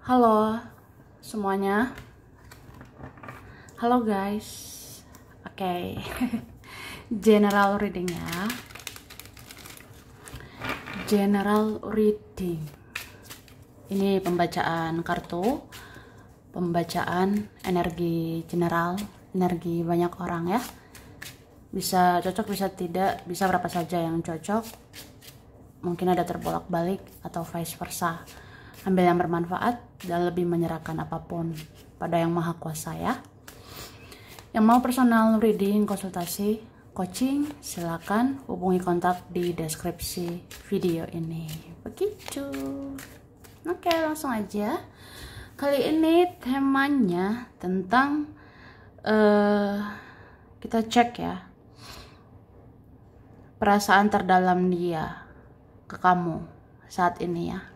Halo semuanya, halo guys. Oke. General reading ya. General reading. Ini pembacaan kartu, pembacaan energi general, energi banyak orang ya. Bisa cocok, bisa tidak, bisa berapa saja yang cocok. Mungkin ada terbolak-balik atau vice versa. Ambil yang bermanfaat dan lebih menyerahkan apapun pada yang maha kuasa ya. Yang mau personal reading, konsultasi, coaching, silakan hubungi kontak di deskripsi video ini. Begitu. Oke, langsung aja. Kali ini temanya tentang kita cek ya, perasaan terdalam dia ke kamu saat ini ya.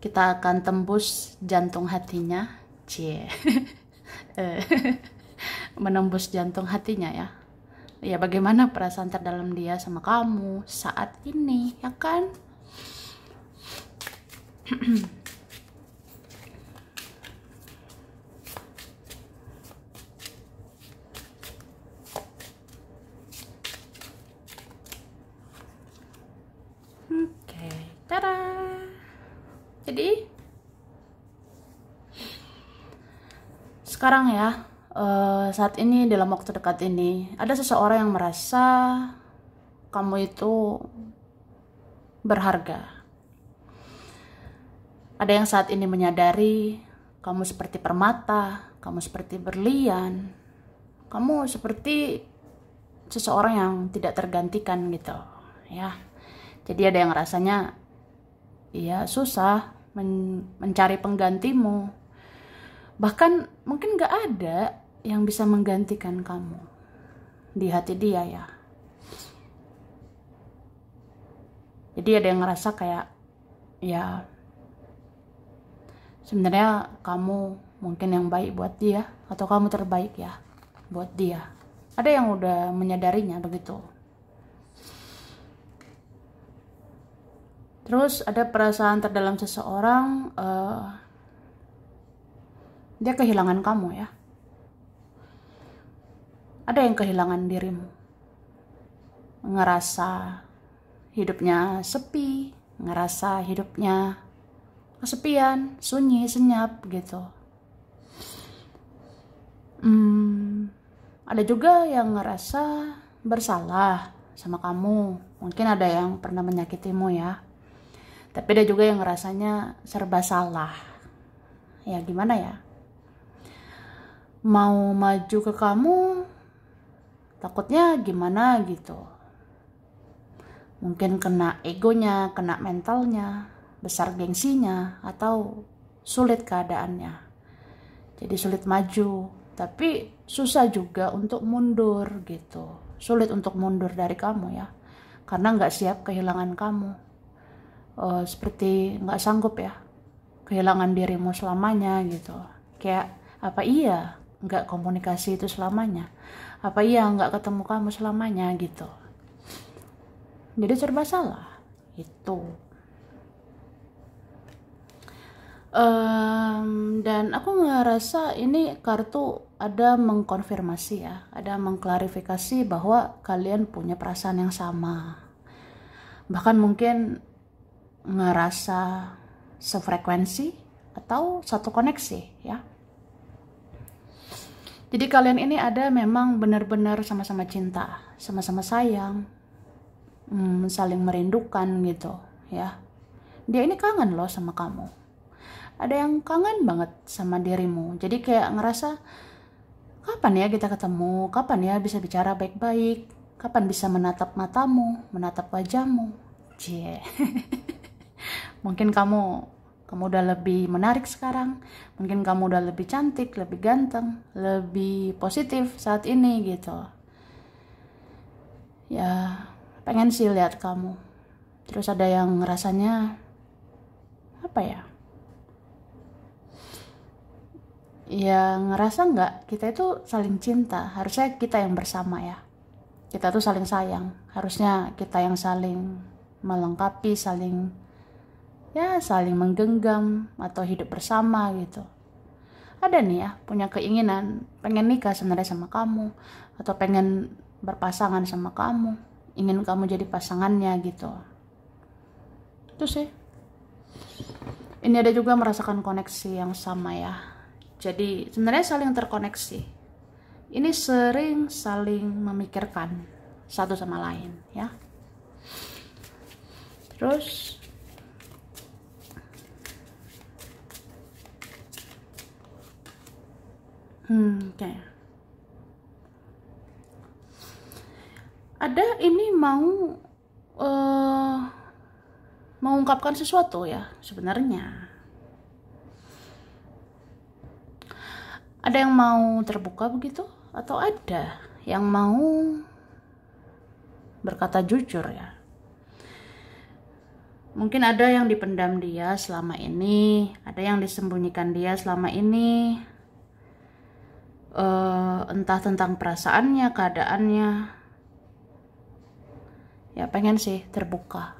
Kita akan tembus jantung hatinya, cie, menembus jantung hatinya ya. Ya, bagaimana perasaan terdalam dia sama kamu saat ini, ya kan? Oke, tada. Jadi sekarang ya, saat ini dalam waktu dekat ini ada seseorang yang merasa kamu itu berharga. Ada yang saat ini menyadari kamu seperti permata, kamu seperti berlian, kamu seperti seseorang yang tidak tergantikan gitu ya. Jadi ada yang rasanya ya susah mencari penggantimu. Bahkan mungkin gak ada yang bisa menggantikan kamu di hati dia ya. Jadi ada yang ngerasa kayak ya sebenarnya kamu mungkin yang baik buat dia, atau kamu terbaik ya buat dia. Ada yang udah menyadarinya begitu. Terus ada perasaan terdalam seseorang, dia kehilangan kamu ya. Ada yang kehilangan dirimu, ngerasa hidupnya sepi, ngerasa hidupnya kesepian, sunyi, senyap gitu. Ada juga yang ngerasa bersalah sama kamu. Mungkin ada yang pernah menyakitimu ya. Tapi ada juga yang ngerasanya serba salah. Ya gimana ya? Mau maju ke kamu, takutnya gimana gitu. Mungkin kena egonya, kena mentalnya, besar gengsinya, atau sulit keadaannya. Jadi sulit maju, tapi susah juga untuk mundur gitu. Sulit untuk mundur dari kamu ya. Karena gak siap kehilangan kamu. Seperti nggak sanggup ya kehilangan dirimu selamanya gitu. Kayak apa iya nggak komunikasi itu selamanya, apa iya nggak ketemu kamu selamanya gitu. Jadi serba salah itu. Dan aku ngerasa ini kartu ada mengkonfirmasi ya, ada mengklarifikasi bahwa kalian punya perasaan yang sama, bahkan mungkin ngerasa sefrekuensi atau satu koneksi ya. Jadi kalian ini ada memang benar-benar sama-sama cinta, sama-sama sayang, saling merindukan gitu ya. Dia ini kangen loh sama kamu. Ada yang kangen banget sama dirimu. Jadi kayak ngerasa kapan ya kita ketemu, kapan ya bisa bicara baik-baik, kapan bisa menatap matamu, menatap wajahmu. Cie. Mungkin kamu udah lebih menarik sekarang. Mungkin kamu udah lebih cantik, lebih ganteng, lebih positif saat ini gitu. Ya, pengen sih lihat kamu. Terus ada yang rasanya apa ya? Ya ngerasa nggak kita itu saling cinta. Harusnya kita yang bersama ya. Kita tuh saling sayang. Harusnya kita yang saling melengkapi, saling ya saling menggenggam atau hidup bersama gitu. Ada nih ya punya keinginan pengen nikah sebenarnya sama kamu, atau pengen berpasangan sama kamu, ingin kamu jadi pasangannya gitu. Itu sih. Ini ada juga merasakan koneksi yang sama ya. Jadi sebenarnya saling terkoneksi. Ini sering saling memikirkan satu sama lain ya. Terus oke. Ada ini mau mengungkapkan sesuatu ya sebenarnya. Ada yang mau terbuka begitu, atau ada yang mau berkata jujur ya. Mungkin ada yang dipendam dia selama ini, ada yang disembunyikan dia selama ini. Entah tentang perasaannya, keadaannya. Ya pengen sih terbuka.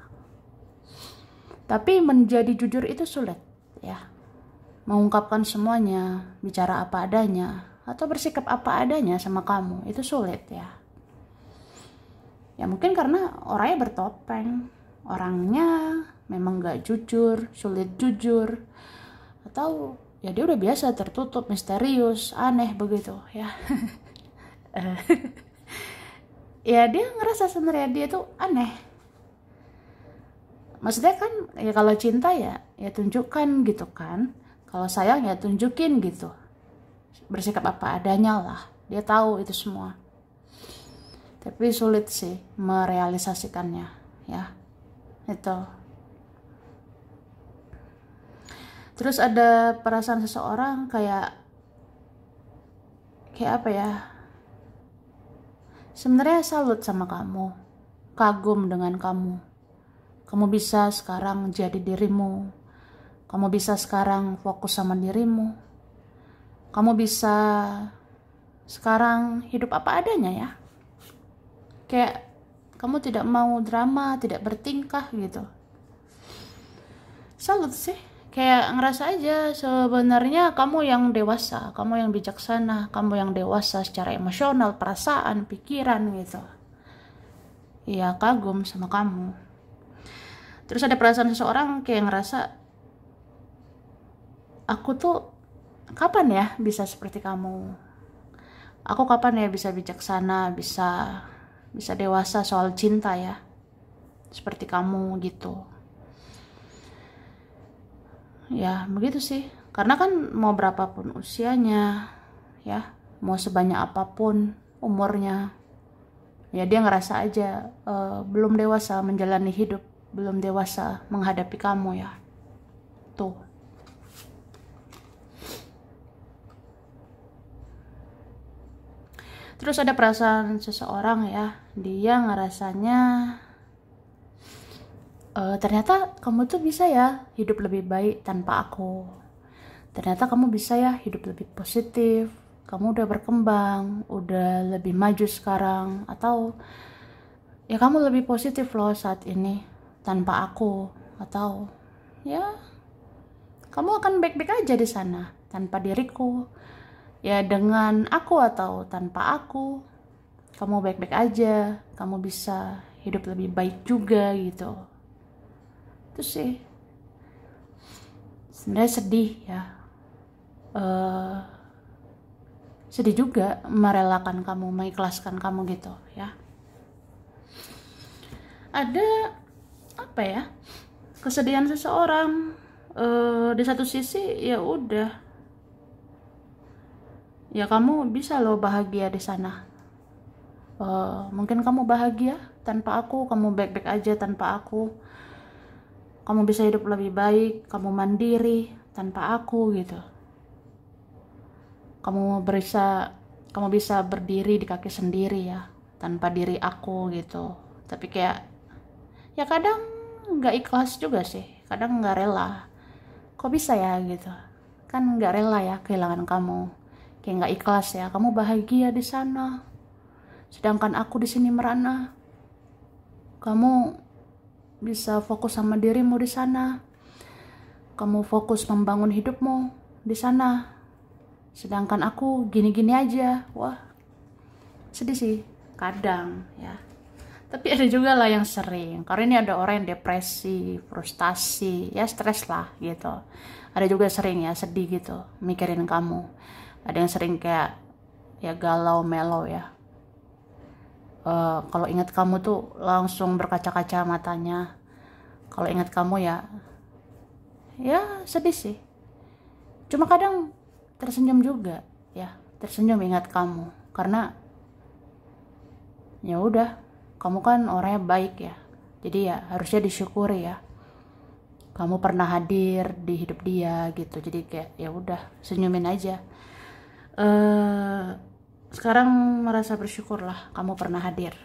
Tapi menjadi jujur itu sulit ya. Mengungkapkan semuanya, bicara apa adanya, atau bersikap apa adanya sama kamu, itu sulit ya. Ya mungkin karena orangnya bertopeng, orangnya memang gak jujur, sulit jujur, atau ya dia udah biasa tertutup, misterius, aneh begitu ya. Ya dia ngerasa sebenarnya dia tuh aneh. Maksudnya kan ya kalau cinta ya tunjukkan gitu kan. Kalau sayang ya tunjukin gitu. Bersikap apa adanya lah. Dia tahu itu semua. Tapi sulit sih merealisasikannya ya. Itu. Terus ada perasaan seseorang kayak apa ya? Sebenarnya salut sama kamu, kagum dengan kamu. Kamu bisa sekarang jadi dirimu. Kamu bisa sekarang fokus sama dirimu. Kamu bisa sekarang hidup apa adanya ya. Kayak kamu tidak mau drama, tidak bertingkah gitu. Salut sih. Kayak ngerasa aja sebenarnya kamu yang dewasa, kamu yang bijaksana, kamu yang dewasa secara emosional, perasaan, pikiran gitu. Iya, kagum sama kamu. Terus ada perasaan seseorang kayak ngerasa, aku tuh kapan ya bisa seperti kamu? Aku kapan ya bisa bijaksana, bisa dewasa soal cinta ya, seperti kamu gitu. Ya begitu sih, karena kan mau berapapun usianya ya, mau sebanyak apapun umurnya, ya dia ngerasa aja belum dewasa menjalani hidup, belum dewasa menghadapi kamu ya. Tuh. Terus ada perasaan seseorang ya, dia ngerasanya ternyata kamu tuh bisa ya hidup lebih baik tanpa aku. Ternyata kamu bisa ya hidup lebih positif. Kamu udah berkembang, udah lebih maju sekarang. Atau ya kamu lebih positif loh saat ini tanpa aku. Atau ya kamu akan baik-baik aja di sana tanpa diriku. Ya dengan aku atau tanpa aku, kamu baik-baik aja. Kamu bisa hidup lebih baik juga gitu. Itu sih sebenarnya sedih ya, sedih juga merelakan kamu, mengikhlaskan kamu gitu ya. Ada apa ya, kesedihan seseorang, di satu sisi ya udah ya kamu bisa loh bahagia di sana. Mungkin kamu bahagia tanpa aku, kamu baik-baik aja tanpa aku. Kamu bisa hidup lebih baik, kamu mandiri tanpa aku gitu. Kamu bisa berdiri di kaki sendiri ya, tanpa diri aku gitu. Tapi kayak ya kadang nggak ikhlas juga sih, kadang nggak rela. Kok bisa ya gitu? Kan nggak rela ya kehilangan kamu, kayak nggak ikhlas ya. Kamu bahagia di sana, sedangkan aku di sini merana. Kamu bisa fokus sama dirimu di sana. kamu fokus membangun hidupmu di sana, sedangkan aku gini-gini aja. Wah, sedih sih kadang ya. Tapi ada juga lah yang sering, karena ini ada orang yang depresi, frustasi, ya stres lah gitu. Ada juga sering ya sedih gitu, mikirin kamu. Ada yang sering kayak ya galau, melo ya. Kalau ingat kamu tuh langsung berkaca-kaca matanya. Kalau ingat kamu ya sedih sih. Cuma kadang tersenyum juga ya, tersenyum ingat kamu, karena ya udah, kamu kan orangnya baik ya, jadi ya harusnya disyukuri ya, kamu pernah hadir di hidup dia gitu. Jadi kayak ya udah, senyumin aja. Sekarang merasa bersyukurlah kamu pernah hadir.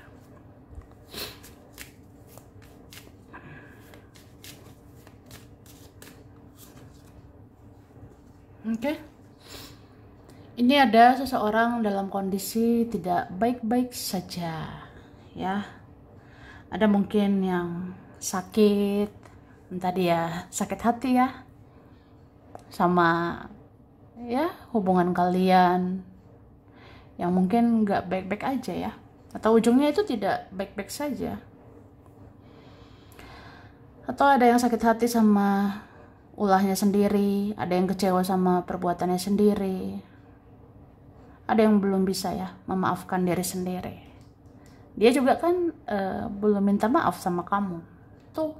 Oke. Ini ada seseorang dalam kondisi tidak baik-baik saja ya. Ada mungkin yang sakit, entah dia sakit hati ya, sama ya hubungan kalian yang mungkin nggak baik-baik aja ya, atau ujungnya itu tidak baik-baik saja. Atau ada yang sakit hati sama ulahnya sendiri, ada yang kecewa sama perbuatannya sendiri, ada yang belum bisa ya memaafkan diri sendiri. Dia juga kan belum minta maaf sama kamu tuh.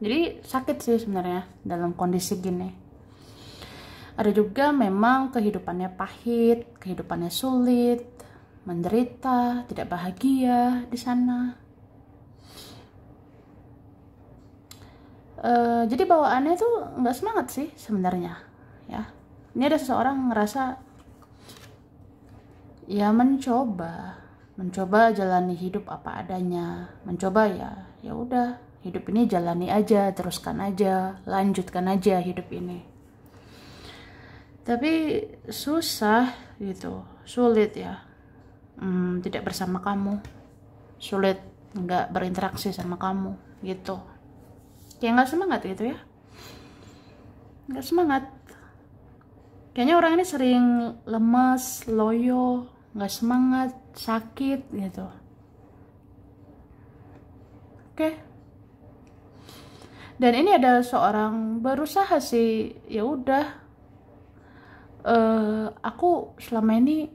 Jadi sakit sih sebenarnya dalam kondisi gini. Ada juga memang kehidupannya pahit, kehidupannya sulit, menderita, tidak bahagia di sana. Jadi bawaannya tuh nggak semangat sih sebenarnya ya. Ini ada seseorang ngerasa ya mencoba jalani hidup apa adanya, mencoba ya udah, hidup ini jalani aja, teruskan aja, lanjutkan aja hidup ini. Tapi susah gitu, sulit ya, tidak bersama kamu, sulit nggak berinteraksi sama kamu gitu. Kayak nggak semangat gitu ya, nggak semangat. Kayaknya orang ini sering lemas, loyo, nggak semangat, sakit gitu. Oke. Dan ini ada seorang berusaha sih, ya udah, aku selama ini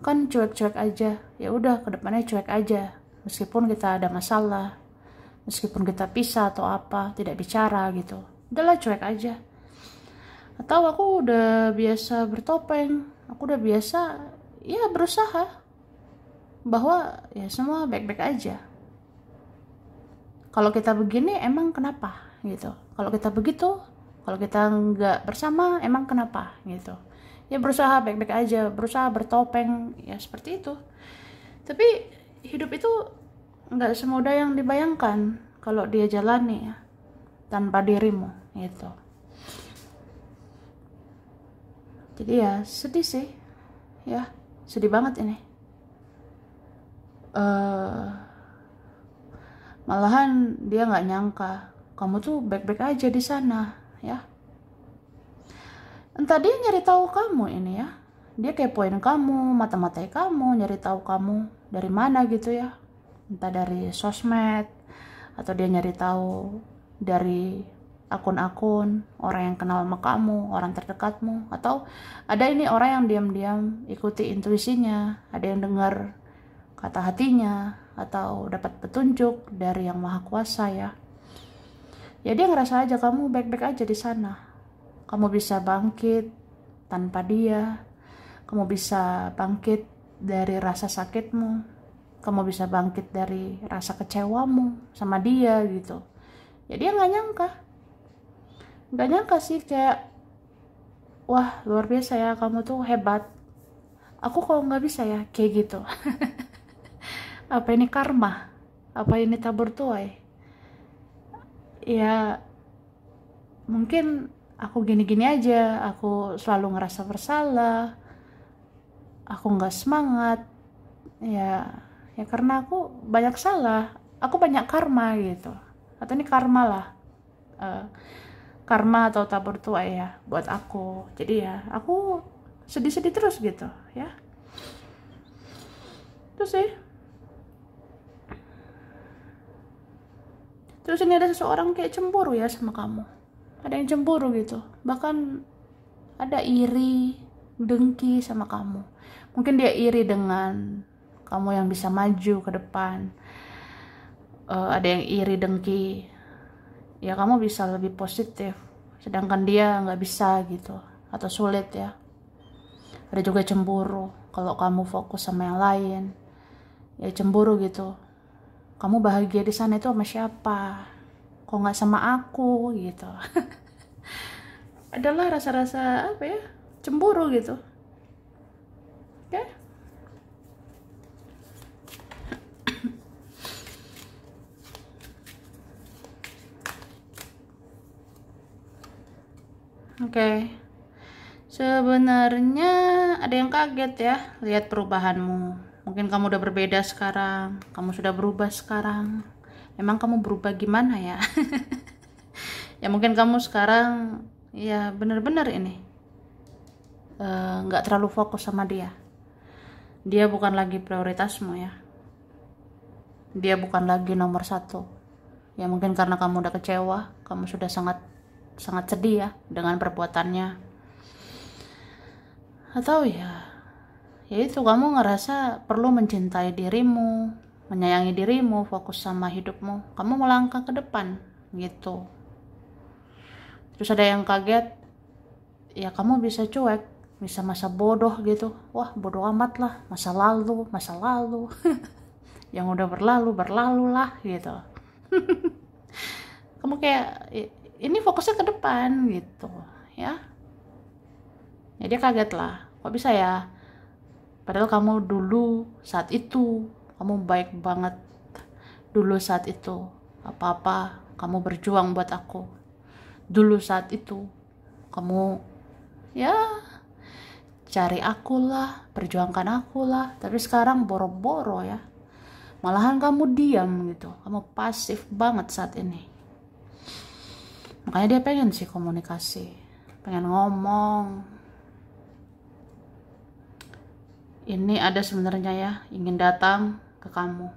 kan cuek-cuek aja, ya udah kedepannya cuek aja, meskipun kita ada masalah, meskipun kita pisah atau apa, tidak bicara gitu, udahlah cuek aja. Atau aku udah biasa bertopeng, aku udah biasa ya berusaha bahwa ya semua baik-baik aja. Kalau kita begini emang kenapa gitu, kalau kita begitu, kalau kita nggak bersama emang kenapa gitu. Ya berusaha baik-baik aja, berusaha bertopeng ya seperti itu. Tapi hidup itu nggak semudah yang dibayangkan kalau dia jalani ya tanpa dirimu gitu. Jadi ya sedih sih ya, sedih banget ini. Malahan dia nggak nyangka kamu tuh baik-baik aja di sana ya. Entah dia nyari tahu kamu ini ya, dia kepoin kamu, mata-matai kamu, nyari tahu kamu dari mana gitu ya, entah dari sosmed, atau dia nyari tahu dari akun-akun orang yang kenal sama kamu, orang terdekatmu, atau ada ini orang yang diam-diam ikuti intuisinya, ada yang dengar kata hatinya, atau dapat petunjuk dari yang maha kuasa ya. Ya dia ngerasa aja kamu baik-baik aja di sana, kamu bisa bangkit tanpa dia, kamu bisa bangkit dari rasa sakitmu, kamu bisa bangkit dari rasa kecewamu sama dia gitu. Ya dia nggak nyangka sih, kayak wah luar biasa ya, kamu tuh hebat, aku kok nggak bisa ya kayak gitu. Apa ini karma, apa ini tabur tuai ya. Mungkin aku gini-gini aja, aku selalu ngerasa bersalah, aku nggak semangat ya karena aku banyak salah, aku banyak karma gitu, atau ini karma lah. karma atau tabur tua ya buat aku. Jadi ya aku sedih-sedih terus gitu ya. Terus sih. Terus ini ada seseorang kayak cemburu ya sama kamu. Ada yang cemburu gitu. Bahkan ada iri, dengki sama kamu. Mungkin dia iri dengan kamu yang bisa maju ke depan. Ada yang iri, dengki. Ya kamu bisa lebih positif. Sedangkan dia nggak bisa gitu. Atau sulit ya. Ada juga cemburu. Kalau kamu fokus sama yang lain. Ya cemburu gitu. Kamu bahagia di sana itu sama siapa? Kok nggak sama aku gitu? Adalah rasa-rasa apa ya? Cemburu gitu. Oke? Oke. Sebenarnya ada yang kaget ya lihat perubahanmu. Mungkin kamu udah berbeda sekarang, kamu sudah berubah sekarang. Emang kamu berubah gimana ya? Ya mungkin kamu sekarang ya benar-benar ini nggak terlalu fokus sama dia. Dia bukan lagi prioritasmu ya. Dia bukan lagi nomor satu. Ya mungkin karena kamu udah kecewa, kamu sudah sangat sedih ya dengan perbuatannya. Atau ya itu kamu ngerasa perlu mencintai dirimu, menyayangi dirimu, fokus sama hidupmu, kamu melangkah ke depan gitu. Terus ada yang kaget, ya kamu bisa cuek, bisa masa bodoh gitu. Wah bodoh amat lah, masa lalu yang udah berlalu lah gitu. Kamu kayak ini fokusnya ke depan gitu ya. Ya dia kaget lah, kok bisa ya? Padahal kamu dulu saat itu, kamu baik banget. Dulu saat itu, apa-apa kamu berjuang buat aku. Dulu saat itu, kamu ya cari aku lah, perjuangkan aku lah. Tapi sekarang boro-boro ya. Malahan kamu diam gitu, kamu pasif banget saat ini. Makanya dia pengen sih komunikasi, pengen ngomong. Ini ada sebenarnya ya, ingin datang ke kamu.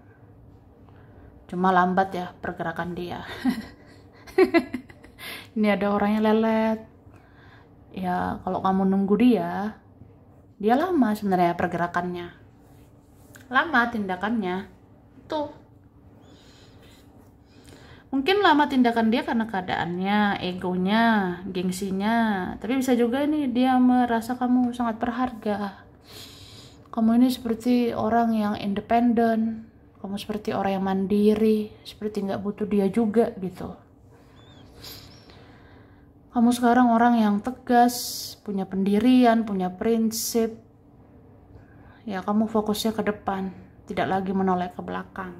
Cuma lambat ya pergerakan dia. Ini ada orang yang lelet. Ya kalau kamu nunggu dia lama sebenarnya pergerakannya. Lama tindakannya. Tuh. Mungkin lama tindakan dia karena keadaannya, egonya, gengsinya. Tapi bisa juga nih dia merasa kamu sangat berharga. Kamu ini seperti orang yang independen, kamu seperti orang yang mandiri, seperti nggak butuh dia juga gitu. Kamu sekarang orang yang tegas, punya pendirian, punya prinsip. Ya kamu fokusnya ke depan, tidak lagi menoleh ke belakang.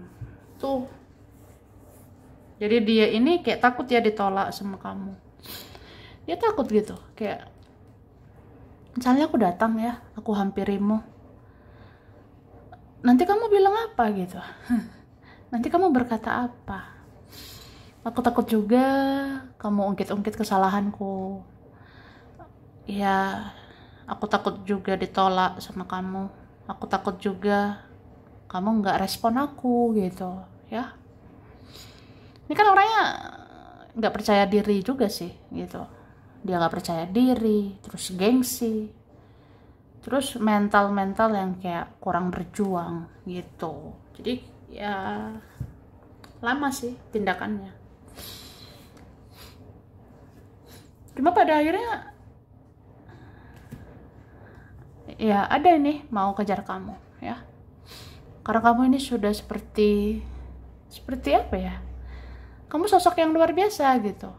Tuh. Jadi dia ini kayak takut ya ditolak sama kamu. Dia takut gitu, kayak misalnya aku datang ya, aku hampirimu. Nanti kamu bilang apa gitu? Nanti kamu berkata apa? Aku takut juga kamu ungkit-ungkit kesalahanku. Ya, aku takut juga ditolak sama kamu. Aku takut juga kamu nggak respon aku gitu, ya. Ini kan orangnya nggak percaya diri juga sih, gitu. Dia nggak percaya diri, terus gengsi. Terus mental yang kayak kurang berjuang gitu. Jadi ya lama sih tindakannya. Cuma pada akhirnya ya ada ini mau kejar kamu ya. Karena kamu ini sudah seperti apa ya? Kamu sosok yang luar biasa gitu.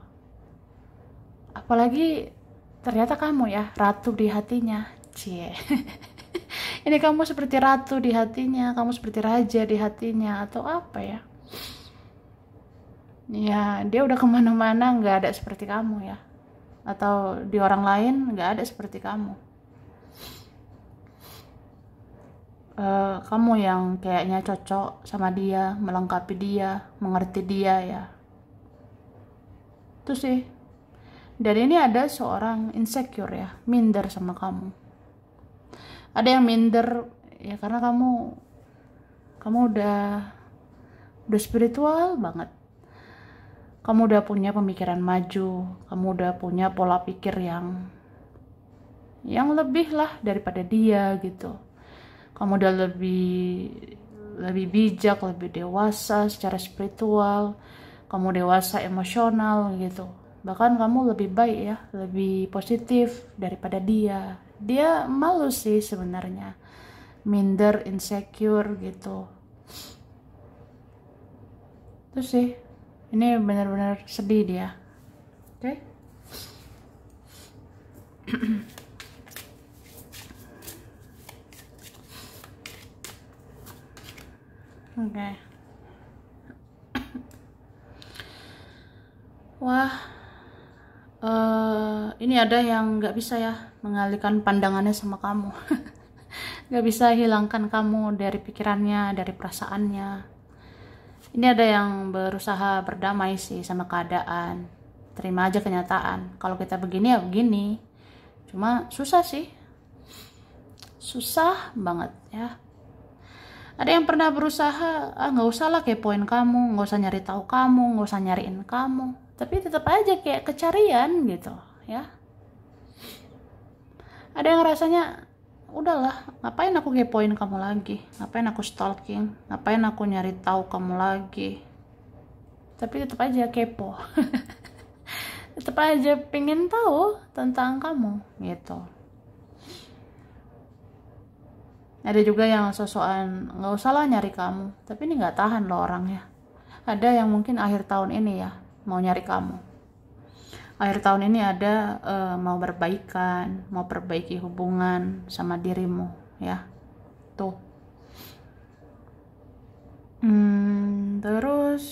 Apalagi ternyata kamu ya ratu di hatinya. Cie. Ini kamu seperti ratu di hatinya, kamu seperti raja di hatinya, atau apa ya? Ya, dia udah kemana-mana nggak ada seperti kamu ya. Atau di orang lain nggak ada seperti kamu. Kamu yang kayaknya cocok sama dia, melengkapi dia, mengerti dia ya. Itu sih. Dan ini ada seorang insecure ya, minder sama kamu. Ada yang minder ya karena kamu udah spiritual banget. Kamu udah punya pemikiran maju, kamu udah punya pola pikir yang lebih lah daripada dia gitu. Kamu udah lebih bijak, lebih dewasa secara spiritual, kamu dewasa emosional gitu. Bahkan kamu lebih baik ya, lebih positif daripada dia. Dia malu sih sebenarnya, minder, insecure gitu. Terus sih, ini benar-benar sedih dia. Oke? Oke. Wah, ini ada yang nggak bisa ya mengalihkan pandangannya sama kamu. Nggak bisa hilangkan kamu dari pikirannya, dari perasaannya. Ini ada yang berusaha berdamai sih sama keadaan. Terima aja kenyataan. Kalau kita begini ya begini. Cuma susah sih. Susah banget ya. Ada yang pernah berusaha, nggak usah lah kepoin kamu, nggak usah nyari tahu kamu, nggak usah nyariin kamu. Tapi tetap aja kayak kecarian gitu ya. Ada yang rasanya, udahlah, ngapain aku kepoin kamu lagi, ngapain aku stalking, ngapain aku nyari tahu kamu lagi. Tapi tetap aja kepo. Tetap aja pengen tahu tentang kamu gitu. Ada juga yang sosokan nggak usah lah nyari kamu, tapi ini nggak tahan loh orangnya. Ada yang mungkin akhir tahun ini ya mau nyari kamu. Akhir tahun ini ada mau berbaikan, mau perbaiki hubungan sama dirimu ya. Tuh. Terus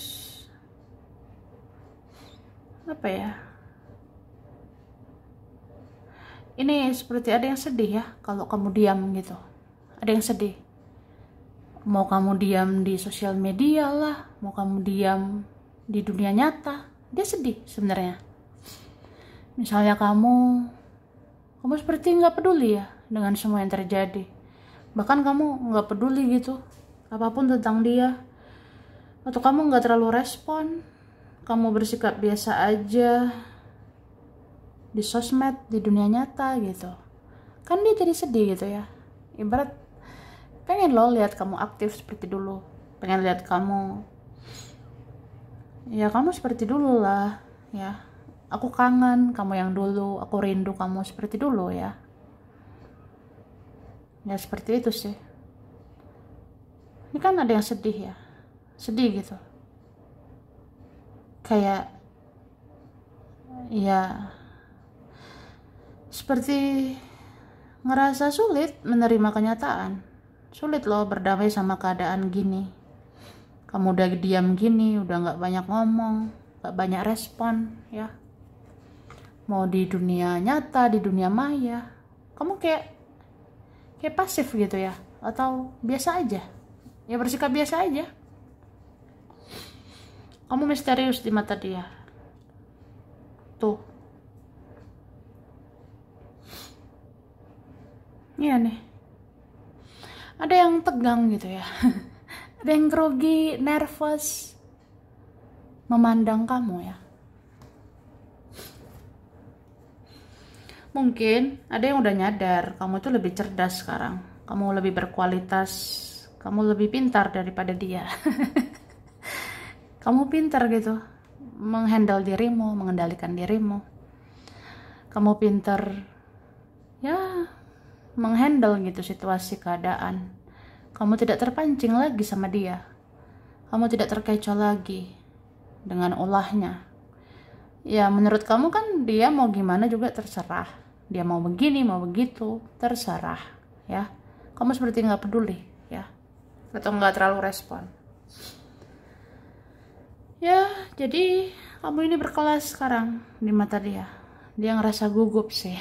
apa ya? Ini seperti ada yang sedih ya kalau kamu diam gitu. Ada yang sedih. Mau kamu diam di sosial media lah, mau kamu diam di dunia nyata, dia sedih sebenarnya. Misalnya kamu seperti nggak peduli ya dengan semua yang terjadi. Bahkan kamu nggak peduli gitu apapun tentang dia. Atau kamu nggak terlalu respon, kamu bersikap biasa aja di sosmed, di dunia nyata gitu. Kan dia jadi sedih gitu ya. Ibarat pengen lo lihat kamu aktif seperti dulu, pengen lihat kamu seperti dulu lah ya. Aku kangen kamu yang dulu, aku rindu kamu seperti dulu ya. Ya seperti itu sih. Ini kan ada yang sedih ya, sedih gitu, kayak ya seperti ngerasa sulit menerima kenyataan. Sulit loh berdamai sama keadaan gini. Kamu udah diam gini, udah gak banyak ngomong, gak banyak respon ya. Mau di dunia nyata, di dunia maya, kamu kayak pasif gitu ya. Atau biasa aja, ya bersikap biasa aja. Kamu misterius di mata dia. Tuh. Iya nih. Ada yang tegang gitu ya. Ada yang grogi, nervous memandang kamu ya. Mungkin ada yang udah nyadar kamu tuh lebih cerdas sekarang. Kamu lebih berkualitas, kamu lebih pintar daripada dia. Kamu pintar gitu menghandle dirimu, mengendalikan dirimu. Kamu pintar ya menghandle gitu situasi keadaan. Kamu tidak terpancing lagi sama dia. Kamu tidak terkecoh lagi dengan ulahnya. Ya menurut kamu kan dia mau gimana juga terserah. Dia mau begini, mau begitu, terserah ya. Kamu seperti nggak peduli ya. Atau nggak terlalu respon. Ya jadi kamu ini berkelas sekarang di mata dia. Dia ngerasa gugup sih.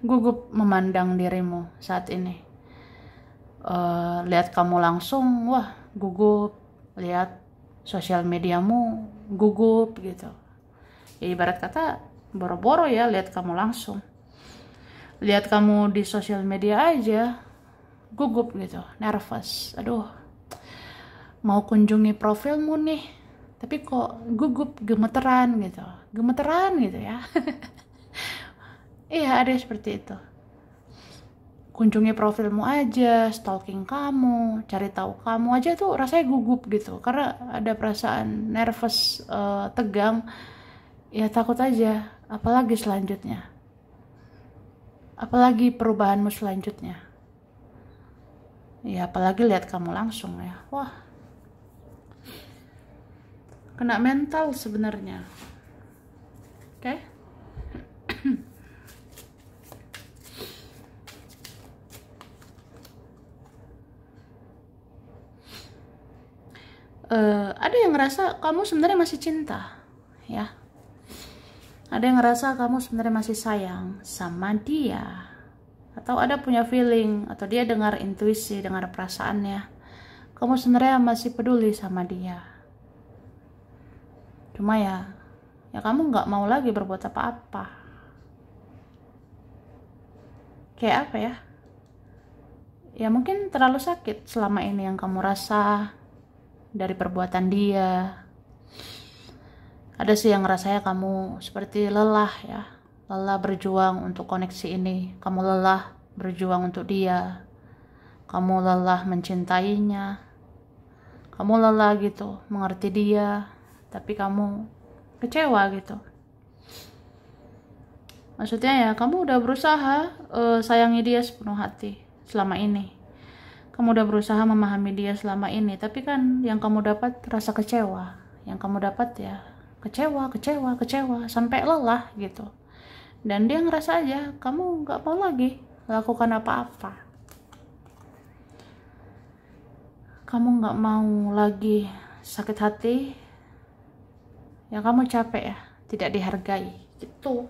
Gugup memandang dirimu saat ini. Lihat kamu langsung, wah gugup. Lihat sosial mediamu, gugup gitu. Ya ibarat kata boro-boro ya lihat kamu langsung. Lihat kamu di sosial media aja gugup gitu, nervous. Aduh, mau kunjungi profilmu nih, tapi kok gugup, gemeteran gitu ya. Iya, ada seperti itu. Kunjungi profilmu aja, stalking kamu, cari tahu kamu aja tuh rasanya gugup gitu, karena ada perasaan nervous, tegang, ya takut aja, apalagi selanjutnya, apalagi perubahanmu selanjutnya, ya apalagi lihat kamu langsung ya, wah, kena mental sebenarnya, oke? Ada yang ngerasa kamu sebenarnya masih cinta, ya. Ada yang ngerasa kamu sebenarnya masih sayang sama dia, atau ada punya feeling, atau dia dengar intuisi, dengar perasaannya. Kamu sebenarnya masih peduli sama dia. Cuma ya kamu nggak mau lagi berbuat apa-apa. Kayak apa ya? Ya mungkin terlalu sakit selama ini yang kamu rasa dari perbuatan dia. Ada sih yang rasanya kamu seperti lelah ya, lelah berjuang untuk koneksi ini. Kamu lelah berjuang untuk dia, kamu lelah mencintainya, kamu lelah gitu mengerti dia, tapi kamu kecewa gitu. Maksudnya ya kamu udah berusaha sayangi dia sepenuh hati selama ini, kamu udah berusaha memahami dia selama ini, tapi kan yang kamu dapat rasa kecewa, yang kamu dapat ya kecewa sampai lelah gitu. Dan dia ngerasa aja kamu nggak mau lagi lakukan apa-apa, kamu nggak mau lagi sakit hati, ya kamu capek ya tidak dihargai gitu.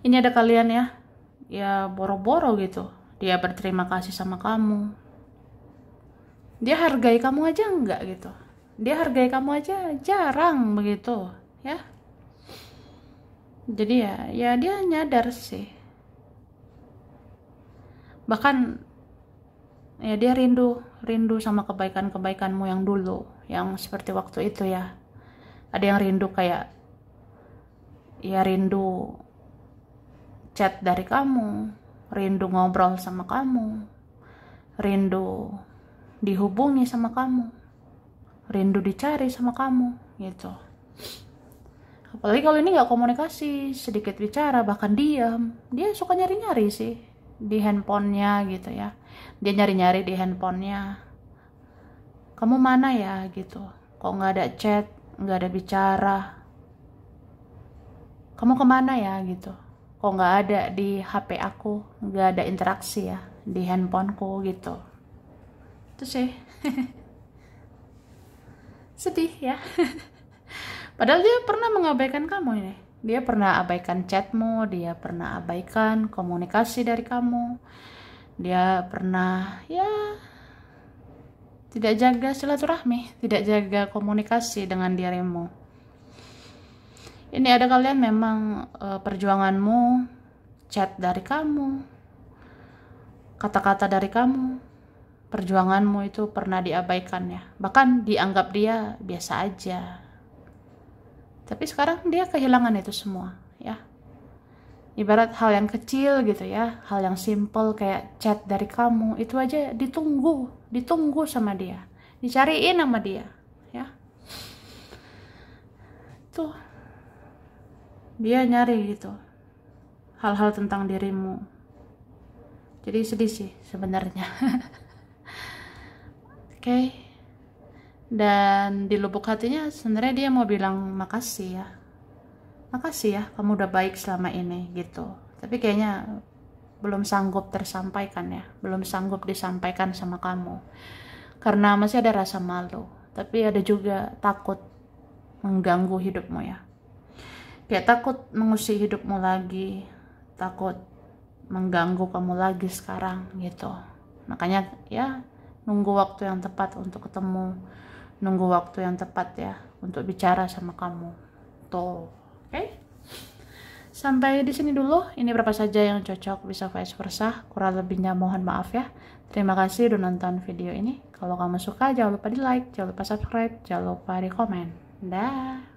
Ini ada kalian ya boro-boro gitu dia berterima kasih sama kamu, dia hargai kamu aja enggak gitu, dia hargai kamu aja jarang begitu ya. Jadi ya dia nyadar sih, bahkan ya dia rindu sama kebaikan-kebaikanmu yang dulu, yang seperti waktu itu ya. Ada yang rindu kayak ya rindu chat dari kamu, rindu ngobrol sama kamu, rindu dihubungi sama kamu, rindu dicari sama kamu gitu. Apalagi kalau ini nggak komunikasi, sedikit bicara, bahkan diam, dia suka nyari-nyari sih di handphonenya gitu ya. Dia nyari-nyari di handphonenya, kamu mana ya gitu, kok nggak ada chat, nggak ada bicara, kamu kemana ya gitu, kok nggak ada di HP aku, nggak ada interaksi ya di handphoneku gitu. Itu sih sedih ya. Padahal dia pernah mengabaikan kamu ini, dia pernah abaikan chatmu, dia pernah abaikan komunikasi dari kamu, dia pernah ya tidak jaga silaturahmi, tidak jaga komunikasi dengan dirimu. Ini ada kalian memang perjuanganmu, chat dari kamu, kata-kata dari kamu, perjuanganmu itu pernah diabaikan ya, bahkan dianggap dia biasa aja. Tapi sekarang dia kehilangan itu semua ya. Ibarat hal yang kecil gitu ya, hal yang simple kayak chat dari kamu, itu aja ditunggu sama dia, dicariin sama dia ya. Tuh dia nyari gitu hal-hal tentang dirimu. Jadi sedih sih sebenarnya. Oke. Dan di lubuk hatinya sebenarnya dia mau bilang makasih ya kamu udah baik selama ini gitu. Tapi kayaknya belum sanggup tersampaikan ya, belum sanggup disampaikan sama kamu karena masih ada rasa malu, tapi ada juga takut mengganggu hidupmu ya, kayak takut mengusik hidupmu lagi, takut mengganggu kamu lagi sekarang gitu. Makanya ya nunggu waktu yang tepat untuk ketemu, nunggu waktu yang tepat ya untuk bicara sama kamu. Tuh, oke? Sampai di sini dulu. Ini berapa saja yang cocok, bisa vice versa. Kurang lebihnya mohon maaf ya. Terima kasih udah nonton video ini. Kalau kamu suka jangan lupa di like, jangan lupa subscribe, jangan lupa di komen. Dah.